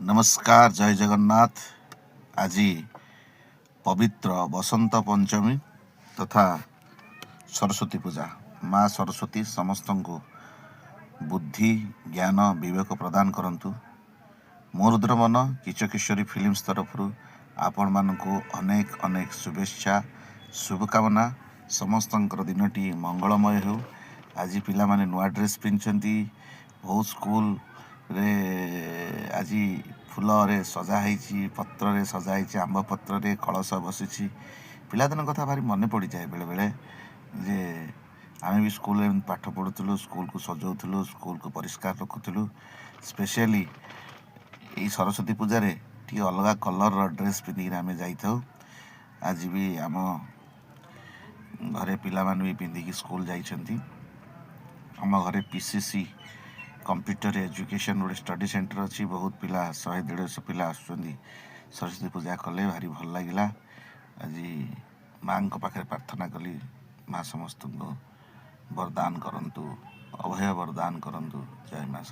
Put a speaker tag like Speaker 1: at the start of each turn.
Speaker 1: नमस्कार, जय जगन्नाथ। आज पवित्र बसंत पंचमी तथा सरस्वती पूजा। माँ सरस्वती समस्त को बुद्धि ज्ञान विवेक प्रदान करंतु। मोर रुद्र मन किच किशोरी फिल्म्स तरफ आपण मानकु अनेक अनेक शुभेच्छा शुभकामना। समस्त दिनटी मंगलमय हो। आज पिला माने नुआ ड्रेस पिंधछंती। बहुत स्कूल रे आज फूल रे सजा है, पत्र रे सजा है, आंब पत्र रे कलश बसी। पिलादिन कथा भारी मन पड़ जाए बेले बेले जे आम भी स्कूल पाठ पढ़ुलु, स्कूल को सजाऊलु, स्कूल को परिष्कार रखुलु। स्पेशली ये सरस्वती पूजा टी अलग कलर ड्रेस पिंधिक आम जाइए। आज भी आम घरे पिला माने भी पिंधिक स्कूल जाइछंती। आम घरे पीसीसी कंप्यूटर एजुकेशन गोटे स्टडी सेंटर अच्छी। बहुत पिला 100-150 पिला आसुँच सरस्वती पूजा कले। भारी भल लगे। आज माँ पाखे प्रार्थना कली, माँ समस्त को वरदान करंतु, अभय वरदान करंतु। जय माँ।